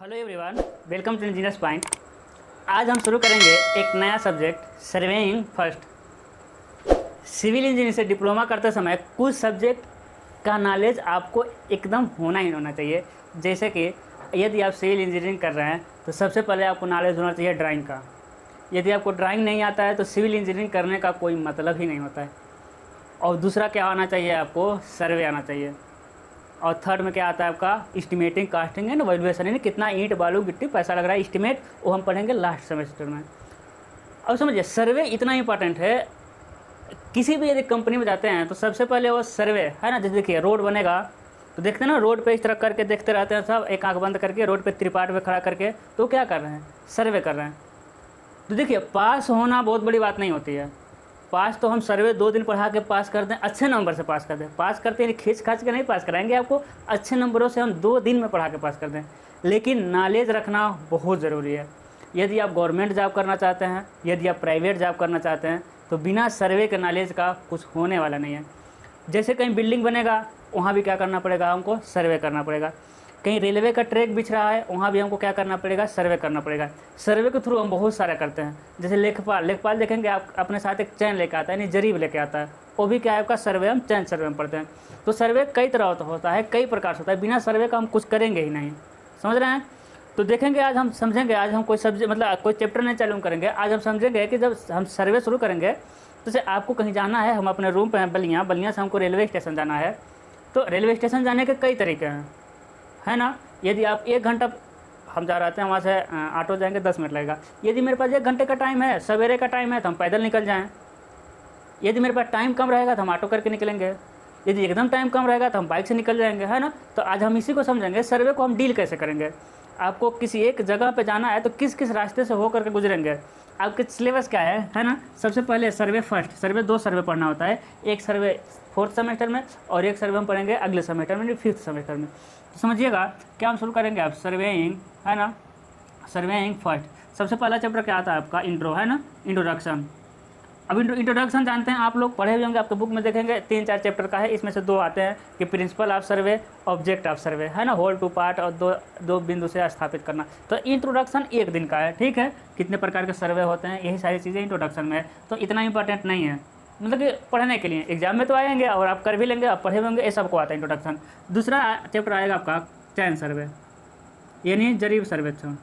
Hello everyone, welcome to engineers point. आज हम शुरू करेंगे एक नया subject surveying first. Civil engineering से डिप्लोमा करते समय कुछ सब्जेक्ट का नॉलेज आपको एकदम होना ही होना चाहिए। जैसे कि यदि आप सिविल इंजीनियरिंग कर रहे हैं तो सबसे पहले आपको नॉलेज होना चाहिए ड्राइंग का। यदि आपको ड्राइंग नहीं आता है तो सिविल इंजीनियरिंग करने का कोई मतलब ही नहीं होता है। और दूसरा क्या आना चाहिए, आपको सर्वे आना चाहिए। और थर्ड में क्या आता है आपका एस्टिमेटिंग, कास्टिंग एंड वैल्यूएशन, यानी कितना ईंट बालू गिट्टी पैसा लग रहा है एस्टिमेट, वो हम पढ़ेंगे लास्ट सेमेस्टर में। अब समझिए सर्वे इतना इंपॉर्टेंट है। किसी भी यदि कंपनी में जाते हैं तो सबसे पहले वो सर्वे है ना। जैसे देखिए रोड बनेगा तो देखते हैं ना, रोड पे इस तरह करके देखते रहते हैं सब, एक आंख बंद करके रोड पे त्रिपाठ पे खड़ा करके, तो क्या कर रहे हैं, सर्वे कर रहे हैं। तो देखिए पास होना बहुत बड़ी बात नहीं होती है। पास तो हम सर्वे 2 दिन पढ़ा के पास कर दें, अच्छे नंबर से पास कर दें। पास करते हैं खींच खाच के नहीं पास कराएंगे आपको, अच्छे नंबरों से हम 2 दिन में पढ़ा के पास कर दें। लेकिन नॉलेज रखना बहुत ज़रूरी है। यदि आप गवर्नमेंट जॉब करना चाहते हैं, यदि आप प्राइवेट जॉब करना चाहते हैं, तो बिना सर्वे के नॉलेज का कुछ होने वाला नहीं है। जैसे कहीं बिल्डिंग बनेगा वहाँ भी क्या करना पड़ेगा, हमको सर्वे करना पड़ेगा। कहीं रेलवे का ट्रैक बिछ रहा है वहाँ भी हमको क्या करना पड़ेगा, सर्वे करना पड़ेगा। सर्वे के थ्रू हम बहुत सारा करते हैं। जैसे लेखपाल देखेंगे आप अपने साथ एक चैन लेकर आता है, यानी जरीब लेके आता है, वो भी क्या है आपका सर्वे, हम चैन सर्वे में पढ़ते हैं। तो सर्वे कई तरह होता है, कई प्रकार से होता है। बिना सर्वे का हम कुछ करेंगे ही नहीं, समझ रहे हैं। तो देखेंगे आज हम समझेंगे, आज हम कोई सब्जेक्ट मतलब कोई चैप्टर नहीं चालू करेंगे। आज हम समझेंगे कि जब हम सर्वे शुरू करेंगे तो जैसे आपको कहीं जाना है, हम अपने रूम पे हैं बलिया से हमको रेलवे स्टेशन जाना है। तो रेलवे स्टेशन जाने के कई तरीके हैं, है ना। यदि आप 1 घंटा, हम जा रहे हैं वहाँ से ऑटो जाएंगे 10 मिनट लगेगा। यदि मेरे पास 1 घंटे का टाइम है, सवेरे का टाइम है, तो हम पैदल निकल जाएं। यदि मेरे पास टाइम कम रहेगा तो हम ऑटो करके निकलेंगे। यदि एकदम टाइम कम रहेगा तो हम बाइक से निकल जाएंगे, है ना। तो आज हम इसी को समझेंगे, सर्वे को हम डील कैसे करेंगे। आपको किसी एक जगह पे जाना है तो किस किस रास्ते से हो करके गुजरेंगे, आपके सिलेबस क्या है ना। सबसे पहले सर्वे फर्स्ट, सर्वे 2 सर्वे पढ़ना होता है। एक सर्वे 4th सेमेस्टर में और एक सर्वे हम पढ़ेंगे अगले सेमेस्टर में, 5th सेमेस्टर में। तो समझिएगा क्या हम शुरू करेंगे, आप सर्वेइंग, है ना, सर्वेइंग फर्स्ट। सबसे पहला चैप्टर क्या आता है आपका, इंट्रो, है ना, इंट्रोडक्शन। अब इंट्रोडक्शन जानते हैं आप लोग, पढ़े हुए होंगे, आपके बुक में देखेंगे 3-4 चैप्टर का है। इसमें से 2 आते हैं कि principle of survey, object of सर्वे, है ना, होल टू पार्ट, और दो बिंदु से स्थापित करना। तो इंट्रोडक्शन 1 दिन का है, ठीक है। कितने प्रकार के सर्वे होते हैं, यही सारी चीज़ें इंट्रोडक्शन में है। तो इतना इंपॉर्टेंट नहीं है, मतलब कि पढ़ने के लिए एग्जाम में तो आएंगे और आप कर भी लेंगे, आप पढ़े होंगे, ये सबको आता है इंट्रोडक्शन। दूसरा चैप्टर आएगा आपका चैन सर्वे, यानी जरीब सर्वेक्षण।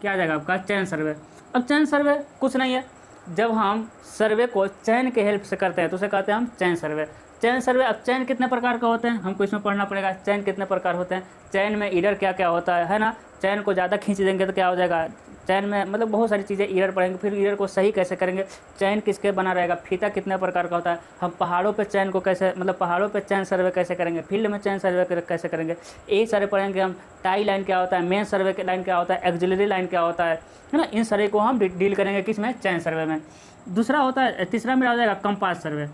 क्या आ जाएगा आपका, चैन सर्वे। अब चैन सर्वे कुछ नहीं है, जब हम सर्वे को चैन के हेल्प से करते हैं तो उसे कहते हैं हम चैन सर्वे। चैन सर्वे, अब चैन कितने प्रकार का होते हैं हमको इसमें पढ़ना पड़ेगा। चैन कितने प्रकार होते हैं, चैन में ईरर क्या क्या होता है ना। चैन को ज़्यादा खींच देंगे तो क्या हो जाएगा, चैन में मतलब बहुत सारी चीज़ें ईरर पड़ेंगे। फिर ईरर को सही कैसे करेंगे, चैन किसके बना रहेगा, फीता कितने प्रकार का होता है, हम पहाड़ों पे चैन को कैसे, मतलब पहाड़ों पे चैन सर्वे कैसे करेंगे, फील्ड में चैन सर्वे कैसे करेंगे, यही सारे पढ़ेंगे हम। टाई लाइन क्या होता है, मेन सर्वे के लाइन क्या होता है, एक्सिलरी लाइन क्या होता है ना। इन सारे को हम डील करेंगे किसमें, चैन सर्वे में। दूसरा होता है, तीसरा में आ जाएगा कंपास सर्वे।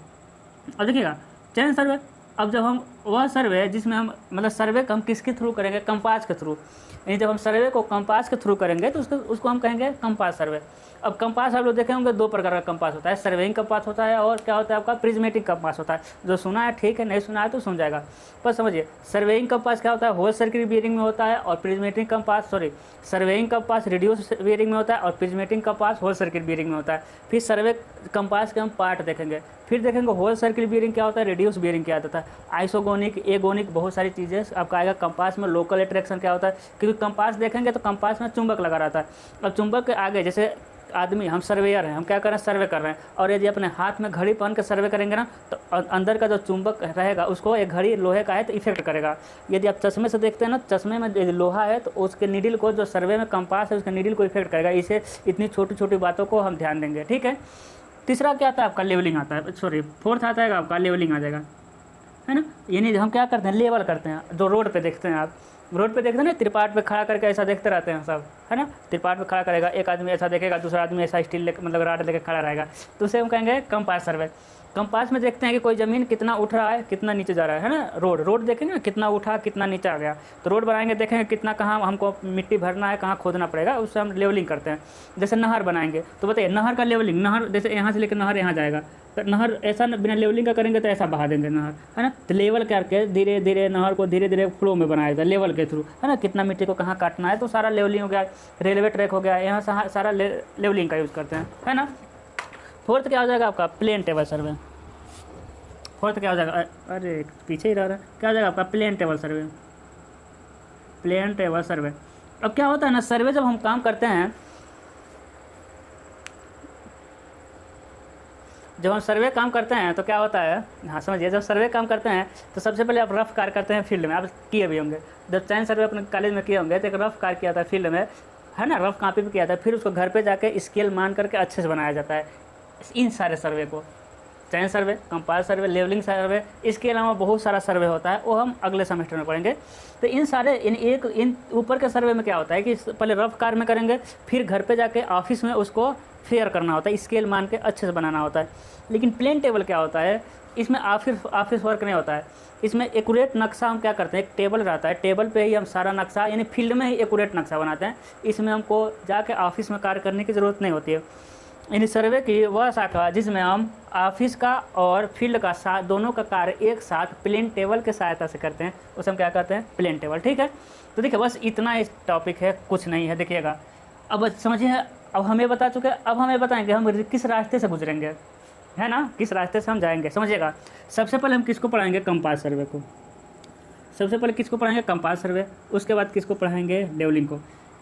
अब देखिएगा चैन सर्वे, अब जब हम वह सर्वे जिसमें हम मतलब सर्वे को हम किसके थ्रू करेंगे, कंपास के थ्रू। यानी जब हम सर्वे को कंपास के थ्रू करेंगे तो उसको हम कहेंगे कंपास सर्वे। अब कंपास आप लोग देखे होंगे 2 प्रकार का कंपास होता है, सर्वेइंग कंपास होता है और क्या होता है आपका प्रिज्मेटिक कंपास होता है। जो सुना है ठीक है, नहीं सुना है तो सुन जाएगा। पर समझिए सर्वेइंग कंपास क्या होता है, होल सर्किल बियरिंग में होता है, और prismatic compass surveying compass reduced bearing में होता है, और prismatic compass whole circle bearing में होता है। फिर सर्वे कंपास के हम पार्ट देखेंगे, फिर देखेंगे होल सर्किल बियरिंग क्या होता है, रिड्यूस बियरिंग क्या होता है, आइसोगोनिक, एगोनिक, बहुत सारी चीज़ें आपका आएगा। कंपास में लोकल अट्रैक्शन क्या होता है, क्योंकि कंपास देखेंगे तो कंपास में चुंबक लगा रहता है। अब चुंबक के आगे जैसे आदमी, हम सर्वेयर हैं, हम क्या कर रहे हैं, सर्वे कर रहे हैं। और यदि अपने हाथ में घड़ी पहन के सर्वे करेंगे ना तो अंदर का जो चुंबक रहेगा उसको, एक घड़ी लोहे का है तो इफेक्ट करेगा। यदि आप चश्मे से देखते हैं ना, चश्मे में यदि लोहा है तो उसके नीडल को, जो सर्वे में कंपास है उसके नीडल को इफेक्ट करेगा। इसे इतनी छोटी छोटी बातों को हम ध्यान देंगे, ठीक है। तीसरा क्या आता है आपका, लेवलिंग आता है, 4th आता है आपका लेवलिंग आ जाएगा, है ना। यानी हम क्या करते हैं, लेवल करते हैं। जो रोड पे देखते हैं आप, रोड पे देखते हैं ना, त्रिपाठ पे खड़ा करके ऐसा देखते रहते हैं सब, है ना। त्रिपाठ पे खड़ा करेगा, एक आदमी ऐसा देखेगा, दूसरा आदमी ऐसा स्टील मतलब राड लेकर खड़ा रहेगा, तो उसे हम कहेंगे कंपास सर्वे। कंपास में देखते हैं कि कोई ज़मीन कितना उठ रहा है, कितना नीचे जा रहा है ना। रोड देखेंगे ना, कितना उठा कितना नीचे आ गया। तो रोड बनाएंगे, देखेंगे कितना कहाँ हमको मिट्टी भरना है, कहाँ खोदना पड़ेगा, उससे हम लेवलिंग करते हैं। जैसे नहर बनाएंगे तो बताइए नहर का लेवलिंग, नहर जैसे यहाँ से लेकर नहर यहाँ जाएगा, तो नहर ऐसा बिना लेवलिंग का करेंगे तो ऐसा बहा देंगे नहर, है ना। तो लेवल करके धीरे धीरे नहर को धीरे धीरे फ्लो में बनाया जाए लेवल के थ्रू, है ना। कितना मिट्टी को कहाँ काटना है, तो सारा लेवलिंग हो गया। रेलवे ट्रैक हो गया, यहाँ सारा लेवलिंग का यूज़ करते हैं, है ना। फोर्थ क्या हो जाएगा आपका, प्लेन टेबल सर्वे। फोर्थ क्या हो जाएगा, अरे पीछे ही रह रहा है, क्या हो जाएगा आपका, plane table survey. Plane table survey. अब क्या होता है ना, सर्वे जब हम काम करते हैं, जब हम सर्वे काम करते हैं तो क्या होता है, हाँ समझिए, जब सर्वे काम करते हैं तो सबसे पहले आप रफ कार्य करते हैं फील्ड में। आप किए भी होंगे, जब चैन सर्वे अपने कॉलेज में किए होंगे तो एक रफ कार्य किया था फील्ड में, है ना, रफ कॉपी पे किया था। फिर उसको घर पे जाके स्केल मान करके अच्छे से बनाया जाता है इन सारे सर्वे को। चैन सर्वे, कंपास सर्वे, लेवलिंग सर्वे, इसके अलावा बहुत सारा सर्वे होता है, वो हम अगले सेमेस्टर में पढ़ेंगे। तो इन सारे इन ऊपर के सर्वे में क्या होता है कि पहले रफ कार्य में करेंगे, फिर घर पे जाके ऑफिस में उसको फेयर करना होता है, स्केल मान के अच्छे से बनाना होता है। लेकिन प्लेन टेबल क्या होता है, इसमें ऑफिस वर्क नहीं होता है। इसमें एक्यूरेट नक्शा हम क्या करते हैं, एक टेबल रहता है, टेबल पे ही हम सारा नक्शा यानी फील्ड में ही एक्यूरेट नक्शा बनाते हैं। इसमें हमको जाके ऑफिस में कार्य करने की ज़रूरत नहीं होती है। यानी सर्वे की वह शाखा जिसमें हम ऑफिस का और फील्ड का दोनों का कार्य एक साथ प्लेन टेबल के सहायता से करते हैं, उसे हम क्या कहते हैं, प्लेन टेबल। ठीक है, तो देखिए बस इतना इस टॉपिक है, कुछ नहीं है। देखिएगा अब समझिए, अब हमें बता चुके, अब हमें बताएंगे हम किस रास्ते से गुजरेंगे, है ना, किस रास्ते से हम जाएंगे। समझिएगा, सबसे पहले हम किसको पढ़ाएंगे, कंपास सर्वे को। सबसे पहले किसको पढ़ाएंगे, कंपास सर्वे। उसके बाद किसको पढ़ाएंगे, लेवलिंग को।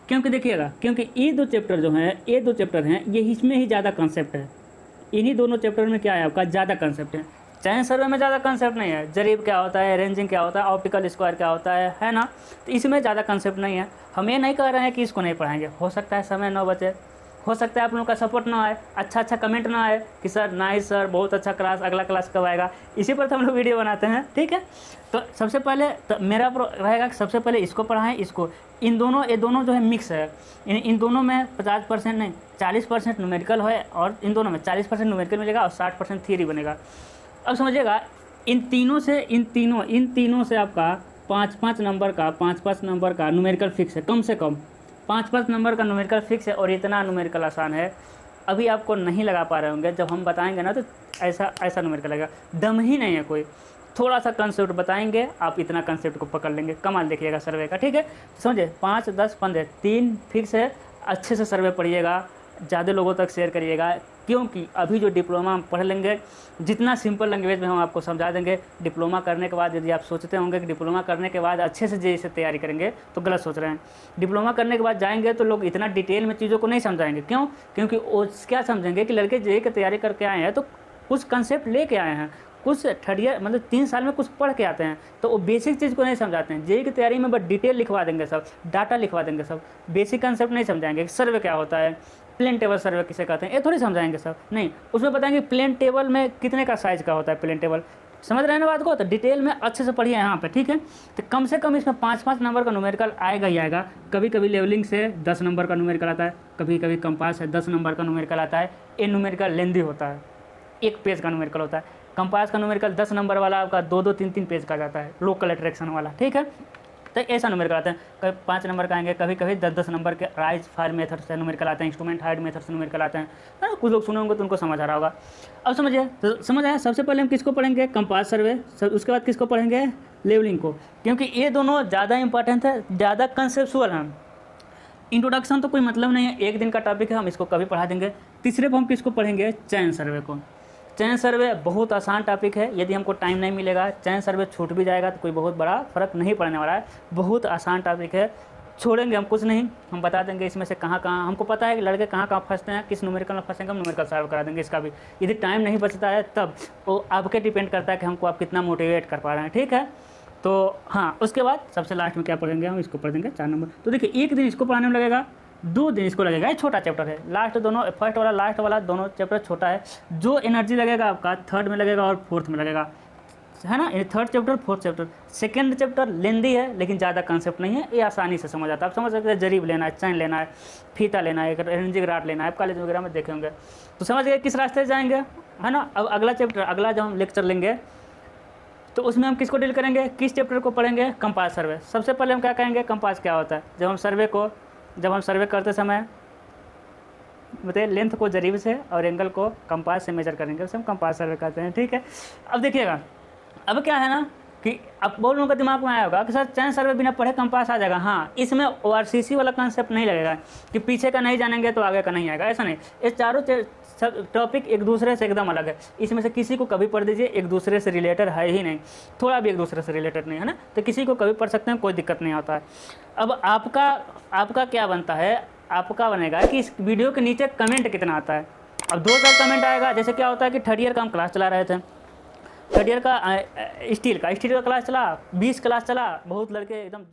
क्योंकि देखिएगा, क्योंकि ये दो चैप्टर जो हैं, ये दो चैप्टर हैं, ये इसमें ही ज़्यादा कंसेप्ट है। इन्हीं दोनों चैप्टर में क्या है आपका, ज़्यादा कंसेप्ट है। चैन सर्वे में ज़्यादा कंसेप्ट नहीं है, जरीब क्या होता है, रेंजिंग क्या होता है, ऑप्टिकल स्क्वायर क्या होता है ना। तो इसमें ज़्यादा कंसेप्ट नहीं है। हम ये नहीं कह रहे हैं कि इसको नहीं पढ़ाएंगे, हो सकता है समय 9 बजे, हो सकता है आप लोगों का सपोर्ट ना आए, अच्छा कमेंट ना आए कि सर नाइस सर, बहुत अच्छा क्लास, अगला क्लास कब आएगा। इसी पर तो हम लोग वीडियो बनाते हैं। ठीक है, तो सबसे पहले तो मेरा रहेगा कि सबसे पहले इसको पढ़ाएं, इसको। ये दोनों जो है मिक्स है, इन दोनों में 50% नहीं 40% न्यूमेरिकल है, और इन दोनों में 40% न्यूमेरिकल मिलेगा और 60% थियरी बनेगा। अब समझिएगा, इन तीनों से आपका 5-5 नंबर का न्यूमेरिकल फिक्स है, कम से कम 5-5 नंबर का न्यूमेरिकल फिक्स है। और इतना न्यूमेरिकल आसान है, अभी आपको नहीं लगा पा रहे होंगे, जब हम बताएंगे ना तो ऐसा न्यूमेरिकल लगेगा, दम ही नहीं है कोई। थोड़ा सा कंसेप्ट बताएंगे, आप इतना कंसेप्ट को पकड़ लेंगे, कमाल देखिएगा सर्वे का। ठीक है, समझे, 5, 10, 15 3 फिक्स है। अच्छे से सर्वे पढ़िएगा, ज़्यादा लोगों तक शेयर करिएगा, क्योंकि अभी जो डिप्लोमा हम पढ़ लेंगे, जितना सिंपल लैंग्वेज में हम आपको समझा देंगे। डिप्लोमा करने के बाद यदि आप सोचते होंगे कि डिप्लोमा करने के बाद अच्छे से जेईई से तैयारी करेंगे, तो गलत सोच रहे हैं। डिप्लोमा करने के बाद जाएंगे तो लोग इतना डिटेल में चीज़ों को नहीं समझाएंगे। क्यों? क्योंकि वो क्या समझेंगे कि लड़के जेईई की तैयारी करके आए हैं तो कुछ कंसेप्ट लेके आए हैं, कुछ थर्ड ईयर मतलब 3 साल में कुछ पढ़ के आते हैं, तो वो बेसिक चीज़ को नहीं समझाते हैं। जेईई की तैयारी में बस डिटेल लिखवा देंगे, सब डाटा लिखवा देंगे, सब बेसिक कंसेप्ट नहीं समझाएंगे। सर्वे क्या होता है, प्लेन टेबल सर्वे किसे कहते हैं, ये थोड़ी समझाएंगे सब, नहीं। उसमें बताएंगे प्लेन टेबल में कितने का साइज़ का होता है प्लेन टेबल। समझ रहे हैं ना बात को, तो डिटेल में अच्छे से पढ़िए यहाँ पे। ठीक है, तो कम से कम इसमें 5-5 नंबर का न्यूमेरिकल आएगा ही आएगा। कभी कभी लेवलिंग से 10 नंबर का न्यूमेरिकल आता है, कभी कभी कंपास से 10 नंबर का न्यूमेरिकल आता है। ये न्यूमेरिकल लेंदी होता है, 1 पेज का न्यूमेरिकल होता है। कंपास का न्यूमेरिकल 10 नंबर वाला आपका 2-2, 3-3 पेज का जाता है, लोकल अट्रैक्शन वाला। ठीक है, तो ऐसा न्यूमेरिकल आते हैं। कभी 5 नंबर का आएंगे, कभी कभी 10-10 नंबर के राइज फायर मेथड से न्यूमेरिकल आते हैं, इंस्ट्रूमेंट हाइड मेथड से न्यूमेरिकल आते हैं। कुछ लोग सुने होंगे तो उनको समझ आ रहा होगा। अब समझिए, तो समझ आया। सबसे पहले हम किसको पढ़ेंगे, कंपास सर्वे। उसके बाद किसको पढ़ेंगे, लेवलिंग को, क्योंकि ये दोनों ज़्यादा इंपॉर्टेंट है, ज़्यादा कंसेप्चुअल हैं। इंट्रोडक्शन तो कोई मतलब नहीं है, एक दिन का टॉपिक है, हम इसको कभी पढ़ा देंगे। तीसरे पर हम किसको पढ़ेंगे, चैन सर्वे को। चैन सर्वे बहुत आसान टॉपिक है, यदि हमको टाइम नहीं मिलेगा, चैन सर्वे छूट भी जाएगा तो कोई बहुत बड़ा फ़र्क नहीं पड़ने वाला है। बहुत आसान टॉपिक है, छोड़ेंगे हम कुछ नहीं, हम बता देंगे इसमें से कहाँ हमको पता है कि लड़के कहाँ फंसते हैं, किस न्यूमेरिकल में फंसेंगे, हम न्यूमेरिकल सॉल्व करा देंगे इसका भी। यदि टाइम नहीं बचता है तब वो आपके डिपेंड करता है कि हमको आप कितना मोटिवेट कर पा रहे हैं। ठीक है, तो हाँ, उसके बाद सबसे लास्ट में क्या पढ़ेंगे, हम इसको पढ़ देंगे 4 नंबर। तो देखिए, एक दिन इसको पढ़ाने में लगेगा, 2 दिन इसको लगेगा। ये छोटा चैप्टर है, लास्ट दोनों, फर्स्ट वाला लास्ट वाला दोनों चैप्टर छोटा है। जो एनर्जी लगेगा आपका 3rd में लगेगा और 4th में लगेगा। है ना, ये third chapter fourth chapter. Second chapter lengthy है लेकिन ज़्यादा कंसेप्ट नहीं है, ये आसानी से समझ आता है। आप समझ सकते हैं, जरीब लेना है, चैन लेना है, फीता लेना है, रेंजिंग राड लेना है, आप कॉलेज वगैरह में देखे होंगे। तो समझ गए किस रास्ते से जाएंगे, है ना। अब अगला चैप्टर, अगला जब हम लेक्चर लेंगे तो उसमें हम किसको डील करेंगे, किस चैप्टर को पढ़ेंगे, कंपास सर्वे। सबसे पहले हम क्या कहेंगे, कंपास क्या होता है। जब हम सर्वे करते समय बताइए लेंथ को जरीब से और एंगल को कंपास से मेजर करेंगे, उसे हम कंपास सर्वे करते हैं, ठीक है। अब देखिएगा, अब क्या है ना कि अब बहुत लोगों के दिमाग में आया होगा कि सर चैन सर्वे बिना पढ़े कंपास आ जाएगा। हाँ, इसमें ORCC वाला कंसेप्ट नहीं लगेगा कि पीछे का नहीं जानेंगे तो आगे का नहीं आएगा, ऐसा नहीं। ये चारों टॉपिक एक दूसरे से एकदम अलग है। इसमें से किसी को कभी पढ़ दीजिए, एक दूसरे से रिलेटेड है ही नहीं, थोड़ा भी एक दूसरे से रिलेटेड नहीं है ना, तो किसी को कभी पढ़ सकते हैं, कोई दिक्कत नहीं आता है। अब आपका क्या बनता है, आपका बनेगा कि इस वीडियो के नीचे कमेंट कितना आता है। अब 2000 कमेंट आएगा, जैसे क्या होता है कि थर्ड ईयर का हम क्लास चला रहे थे, थर्ड ईयर का स्टील का क्लास चला, 20 क्लास चला, बहुत लड़के एकदम